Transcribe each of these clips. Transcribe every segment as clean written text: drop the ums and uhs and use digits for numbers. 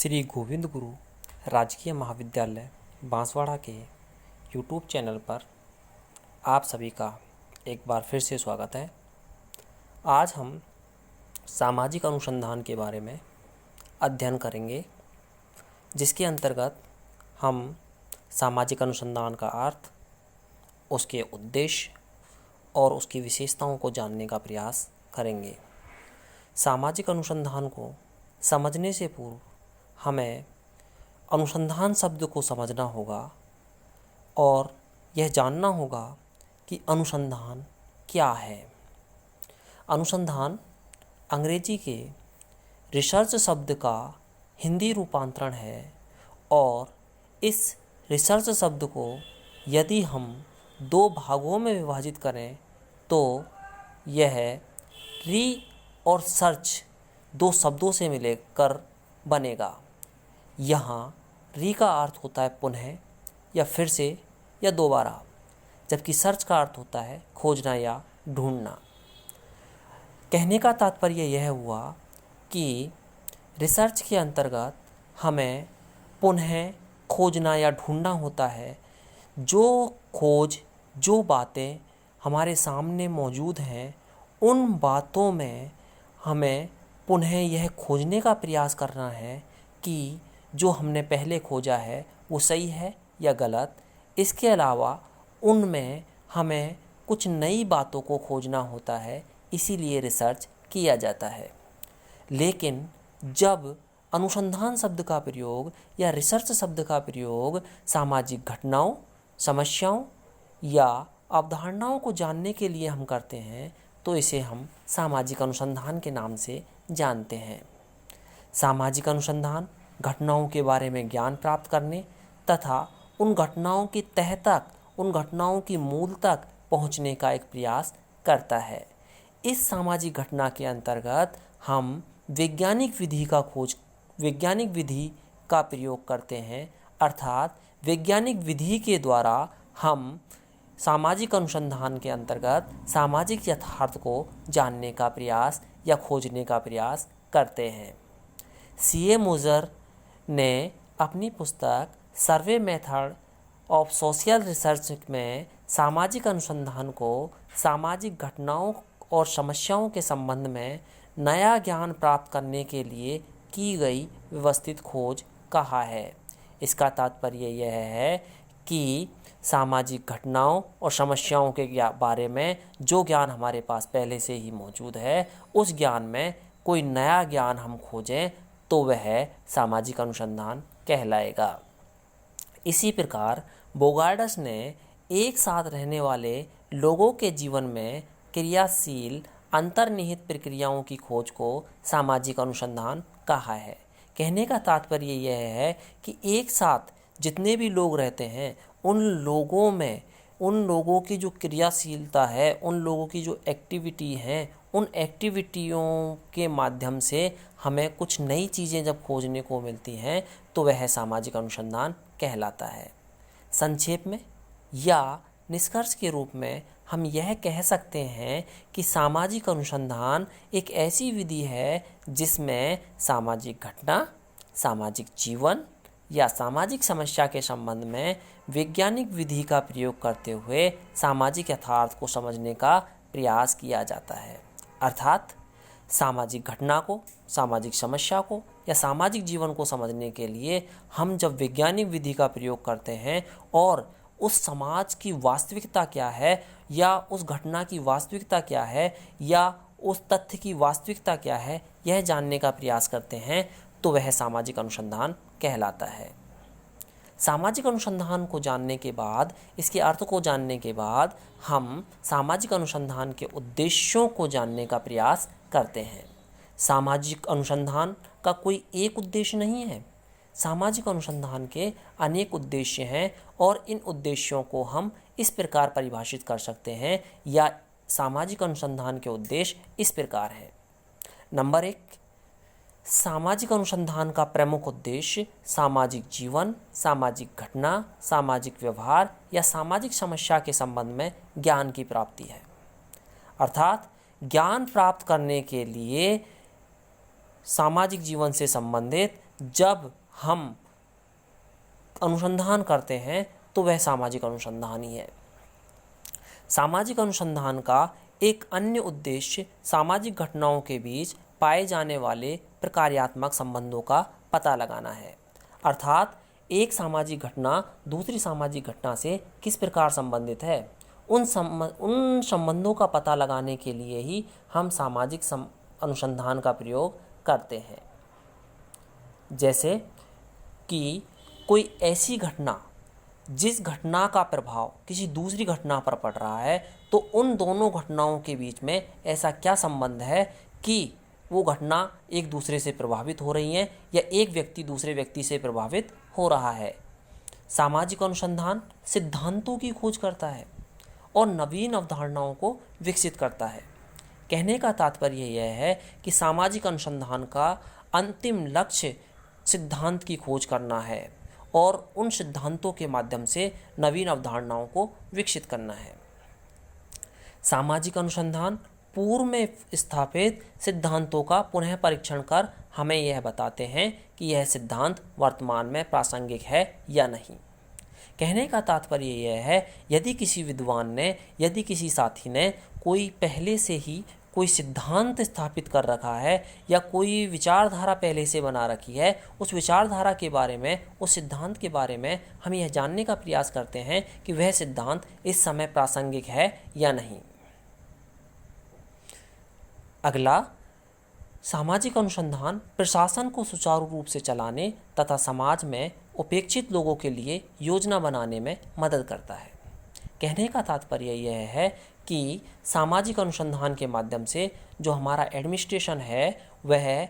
श्री गोविंद गुरु राजकीय महाविद्यालय बांसवाड़ा के यूट्यूब चैनल पर आप सभी का एक बार फिर से स्वागत है। आज हम सामाजिक अनुसंधान के बारे में अध्ययन करेंगे, जिसके अंतर्गत हम सामाजिक अनुसंधान का अर्थ, उसके उद्देश्य और उसकी विशेषताओं को जानने का प्रयास करेंगे। सामाजिक अनुसंधान को समझने से पूर्व हमें अनुसंधान शब्द को समझना होगा और यह जानना होगा कि अनुसंधान क्या है। अनुसंधान अंग्रेजी के रिसर्च शब्द का हिंदी रूपांतरण है और इस रिसर्च शब्द को यदि हम दो भागों में विभाजित करें तो यह री और सर्च दो शब्दों से मिलकर बनेगा। यहाँ री का अर्थ होता है पुनः या फिर से या दोबारा, जबकि सर्च का अर्थ होता है खोजना या ढूंढना। कहने का तात्पर्य यह हुआ कि रिसर्च के अंतर्गत हमें पुनः खोजना या ढूंढना होता है। जो खोज, जो बातें हमारे सामने मौजूद हैं, उन बातों में हमें पुनः यह खोजने का प्रयास करना है कि जो हमने पहले खोजा है वो सही है या गलत। इसके अलावा उनमें हमें कुछ नई बातों को खोजना होता है, इसीलिए रिसर्च किया जाता है। लेकिन जब अनुसंधान शब्द का प्रयोग या रिसर्च शब्द का प्रयोग सामाजिक घटनाओं, समस्याओं या अवधारणाओं को जानने के लिए हम करते हैं तो इसे हम सामाजिक अनुसंधान के नाम से जानते हैं। सामाजिक अनुसंधान घटनाओं के बारे में ज्ञान प्राप्त करने तथा उन घटनाओं की तह तक, उन घटनाओं की मूल तक पहुंचने का एक प्रयास करता है। इस सामाजिक घटना के अंतर्गत हम वैज्ञानिक विधि का प्रयोग करते हैं, अर्थात वैज्ञानिक विधि के द्वारा हम सामाजिक अनुसंधान के अंतर्गत सामाजिक यथार्थ को जानने का प्रयास या खोजने का प्रयास करते हैं। C.A. मोजर ने अपनी पुस्तक survey method of social research में सामाजिक अनुसंधान को सामाजिक घटनाओं और समस्याओं के संबंध में नया ज्ञान प्राप्त करने के लिए की गई व्यवस्थित खोज कहा है। इसका तात्पर्य यह है कि सामाजिक घटनाओं और समस्याओं के बारे में जो ज्ञान हमारे पास पहले से ही मौजूद है, उस ज्ञान में कोई नया ज्ञान हम खोजें तो वह सामाजिक अनुसंधान कहलाएगा। इसी प्रकार बोगार्डस ने एक साथ रहने वाले लोगों के जीवन में क्रियाशील अंतर्निहित प्रक्रियाओं की खोज को सामाजिक अनुसंधान कहा है। कहने का तात्पर्य यह है कि एक साथ जितने भी लोग रहते हैं, उन लोगों की जो क्रियाशीलता है, उन लोगों की जो एक्टिविटी है, उन एक्टिविटियों के माध्यम से हमें कुछ नई चीज़ें जब खोजने को मिलती हैं तो वह सामाजिक अनुसंधान कहलाता है। संक्षेप में या निष्कर्ष के रूप में हम यह कह सकते हैं कि सामाजिक अनुसंधान एक ऐसी विधि है जिसमें सामाजिक घटना, सामाजिक जीवन या सामाजिक समस्या के संबंध में वैज्ञानिक विधि का प्रयोग करते हुए सामाजिक यथार्थ को समझने का प्रयास किया जाता है। अर्थात सामाजिक घटना को, सामाजिक समस्या को या सामाजिक जीवन को समझने के लिए हम जब वैज्ञानिक विधि का प्रयोग करते हैं और उस समाज की वास्तविकता क्या है या उस घटना की वास्तविकता क्या है या उस तथ्य की वास्तविकता क्या है, यह जानने का प्रयास करते हैं तो वह सामाजिक अनुसंधान कहलाता है। सामाजिक अनुसंधान को जानने के बाद, इसके अर्थ को जानने के बाद हम सामाजिक अनुसंधान के उद्देश्यों को जानने का प्रयास करते हैं। सामाजिक अनुसंधान का कोई एक उद्देश्य नहीं है। सामाजिक अनुसंधान के अनेक उद्देश्य हैं और इन उद्देश्यों को हम इस प्रकार परिभाषित कर सकते हैं या सामाजिक अनुसंधान के उद्देश्य इस प्रकार हैं। नंबर 1, सामाजिक अनुसंधान का प्रमुख उद्देश्य सामाजिक जीवन, सामाजिक घटना, सामाजिक व्यवहार या सामाजिक समस्या के संबंध में ज्ञान की प्राप्ति है। अर्थात ज्ञान प्राप्त करने के लिए सामाजिक जीवन से संबंधित जब हम अनुसंधान करते हैं तो वह सामाजिक अनुसंधान ही है। सामाजिक अनुसंधान का एक अन्य उद्देश्य सामाजिक घटनाओं के बीच पाए जाने वाले प्रकार्यात्मक संबंधों का पता लगाना है, अर्थात एक सामाजिक घटना दूसरी सामाजिक घटना से किस प्रकार संबंधित है। उन संबंधों का पता लगाने के लिए ही हम सामाजिक अनुसंधान का प्रयोग करते हैं। जैसे कि कोई ऐसी घटना जिस घटना का प्रभाव किसी दूसरी घटना पर पड़ रहा है, तो उन दोनों घटनाओं के बीच में ऐसा क्या संबंध है कि वो घटना एक दूसरे से प्रभावित हो रही है या एक व्यक्ति दूसरे व्यक्ति से प्रभावित हो रहा है। सामाजिक अनुसंधान सिद्धांतों की खोज करता है और नवीन अवधारणाओं को विकसित करता है। कहने का तात्पर्य यह है कि सामाजिक अनुसंधान का अंतिम लक्ष्य सिद्धांत की खोज करना है और उन सिद्धांतों के माध्यम से नवीन अवधारणाओं को विकसित करना है। सामाजिक अनुसंधान पूर्व में स्थापित सिद्धांतों का पुनः परीक्षण कर हमें यह बताते हैं कि यह सिद्धांत वर्तमान में प्रासंगिक है या नहीं। कहने का तात्पर्य यह है, यदि किसी विद्वान ने, यदि किसी साथी ने कोई पहले से ही कोई सिद्धांत स्थापित कर रखा है या कोई विचारधारा पहले से बना रखी है, उस विचारधारा के बारे में, उस सिद्धांत के बारे में हम यह जानने का प्रयास करते हैं कि वह सिद्धांत इस समय प्रासंगिक है या नहीं। अगला, सामाजिक अनुसंधान प्रशासन को सुचारू रूप से चलाने तथा समाज में उपेक्षित लोगों के लिए योजना बनाने में मदद करता है। कहने का तात्पर्य यह है कि सामाजिक अनुसंधान के माध्यम से जो हमारा एडमिनिस्ट्रेशन है वह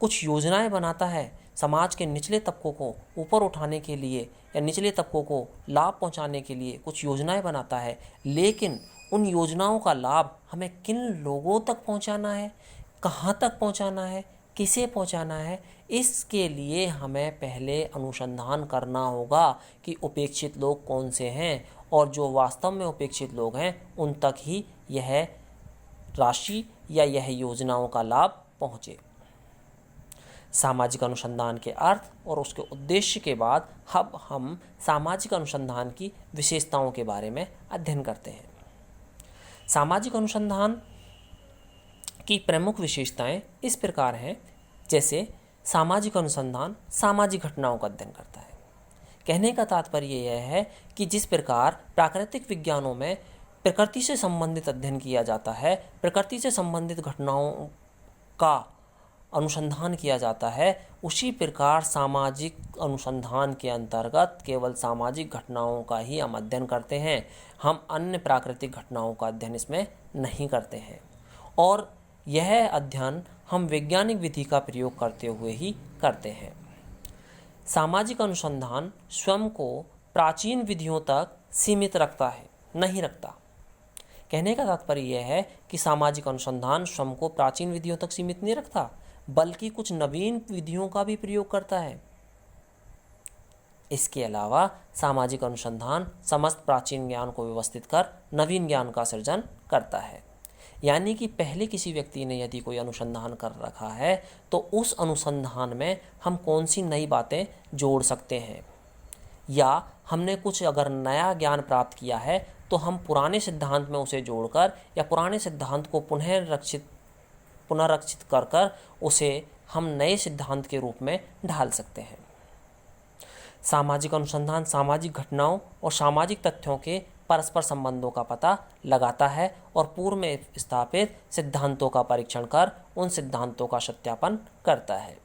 कुछ योजनाएं बनाता है, समाज के निचले तबकों को ऊपर उठाने के लिए या निचले तबकों को लाभ पहुंचाने के लिए कुछ योजनाएं बनाता है। लेकिन उन योजनाओं का लाभ हमें किन लोगों तक पहुंचाना है, कहाँ तक पहुंचाना है, किसे पहुंचाना है, इसके लिए हमें पहले अनुसंधान करना होगा कि उपेक्षित लोग कौन से हैं और जो वास्तव में उपेक्षित लोग हैं उन तक ही यह राशि या यह योजनाओं का लाभ पहुँचे। सामाजिक अनुसंधान के अर्थ और उसके उद्देश्य के बाद अब हम सामाजिक अनुसंधान की विशेषताओं के बारे में अध्ययन करते हैं। सामाजिक अनुसंधान की प्रमुख विशेषताएं इस प्रकार हैं, जैसे सामाजिक अनुसंधान सामाजिक घटनाओं का अध्ययन करता है। कहने का तात्पर्य यह है कि जिस प्रकार प्राकृतिक विज्ञानों में प्रकृति से संबंधित अध्ययन किया जाता है, प्रकृति से संबंधित घटनाओं का अनुसंधान किया जाता है, उसी प्रकार सामाजिक अनुसंधान के अंतर्गत केवल सामाजिक घटनाओं का ही हम अध्ययन करते हैं। हम अन्य प्राकृतिक घटनाओं का अध्ययन इसमें नहीं करते हैं और यह अध्ययन हम वैज्ञानिक विधि का प्रयोग करते हुए ही करते हैं। सामाजिक अनुसंधान स्वयं को प्राचीन विधियों तक सीमित रखता है, नहीं रखता। कहने का तात्पर्य यह है कि सामाजिक अनुसंधान स्वयं को प्राचीन विधियों तक सीमित नहीं रखता, बल्कि कुछ नवीन विधियों का भी प्रयोग करता है। इसके अलावा सामाजिक अनुसंधान समस्त प्राचीन ज्ञान को व्यवस्थित कर नवीन ज्ञान का सृजन करता है। यानी कि पहले किसी व्यक्ति ने यदि कोई अनुसंधान कर रखा है तो उस अनुसंधान में हम कौन सी नई बातें जोड़ सकते हैं, या हमने कुछ अगर नया ज्ञान प्राप्त किया है तो हम पुराने सिद्धांत में उसे जोड़कर या पुराने सिद्धांत को पुनर्रक्षित कर उसे हम नए सिद्धांत के रूप में ढाल सकते हैं। सामाजिक अनुसंधान सामाजिक घटनाओं और सामाजिक तथ्यों के परस्पर संबंधों का पता लगाता है और पूर्व में स्थापित सिद्धांतों का परीक्षण कर उन सिद्धांतों का सत्यापन करता है।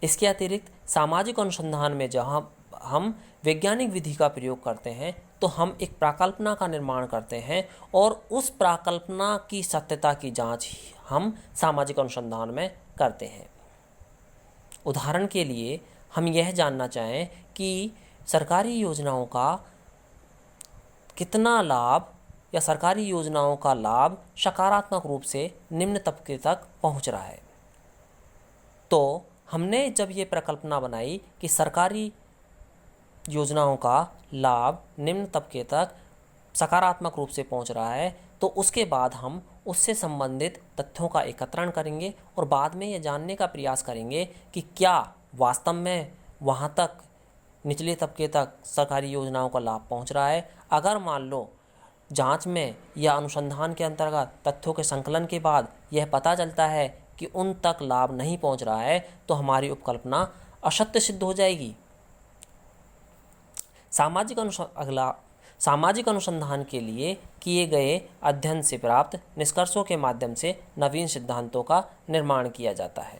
इसके अतिरिक्त सामाजिक अनुसंधान में जहां हम वैज्ञानिक विधि का प्रयोग करते हैं तो हम एक प्राकल्पना का निर्माण करते हैं और उस प्राकल्पना की सत्यता की जांच हम सामाजिक अनुसंधान में करते हैं। उदाहरण के लिए हम यह जानना चाहें कि सरकारी योजनाओं का कितना लाभ या सरकारी योजनाओं का लाभ सकारात्मक रूप से निम्न तबके तक पहुंच रहा है, तो हमने जब ये परिकल्पना बनाई कि सरकारी योजनाओं का लाभ निम्न तबके तक सकारात्मक रूप से पहुंच रहा है, तो उसके बाद हम उससे संबंधित तथ्यों का एकत्रण करेंगे और बाद में यह जानने का प्रयास करेंगे कि क्या वास्तव में वहाँ तक निचले तबके तक सरकारी योजनाओं का लाभ पहुँच रहा है। अगर मान लो जांच में या अनुसंधान के अंतर्गत तथ्यों के संकलन के बाद यह पता चलता है कि उन तक लाभ नहीं पहुँच रहा है, तो हमारी उपकल्पना असत्य सिद्ध हो जाएगी। सामाजिक अनुसंधान के लिए किए गए अध्ययन से प्राप्त निष्कर्षों के माध्यम से नवीन सिद्धांतों का निर्माण किया जाता है।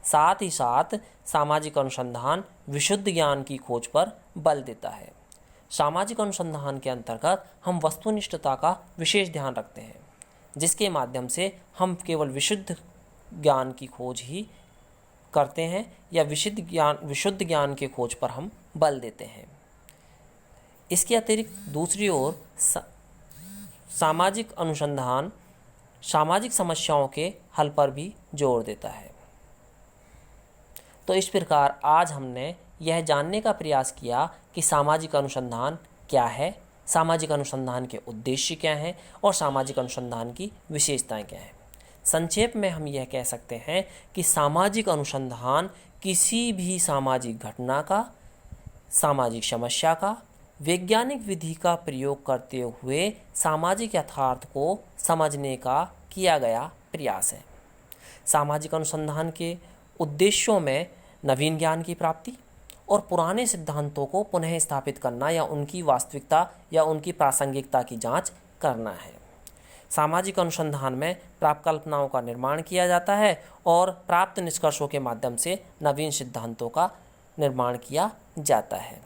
साथ ही साथ सामाजिक अनुसंधान विशुद्ध ज्ञान की खोज पर बल देता है। सामाजिक अनुसंधान के अंतर्गत हम वस्तुनिष्ठता का विशेष ध्यान रखते हैं, जिसके माध्यम से हम केवल विशुद्ध ज्ञान की खोज ही करते हैं या विशुद्ध ज्ञान के खोज पर हम बल देते हैं। इसके अतिरिक्त दूसरी ओर सामाजिक अनुसंधान सामाजिक समस्याओं के हल पर भी जोर देता है। तो इस प्रकार आज हमने यह जानने का प्रयास किया कि सामाजिक अनुसंधान क्या है, सामाजिक अनुसंधान के उद्देश्य क्या हैं और सामाजिक अनुसंधान की विशेषताएं क्या हैं। संक्षेप में हम यह कह सकते हैं कि सामाजिक अनुसंधान किसी भी सामाजिक घटना का, सामाजिक समस्या का वैज्ञानिक विधि का प्रयोग करते हुए सामाजिक यथार्थ को समझने का किया गया प्रयास है। सामाजिक अनुसंधान के उद्देश्यों में नवीन ज्ञान की प्राप्ति और पुराने सिद्धांतों को पुनः स्थापित करना या उनकी वास्तविकता या उनकी प्रासंगिकता की जांच करना है। सामाजिक अनुसंधान में प्राप्त कल्पनाओं का निर्माण किया जाता है और प्राप्त निष्कर्षों के माध्यम से नवीन सिद्धांतों का निर्माण किया जाता है।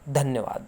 धन्यवाद।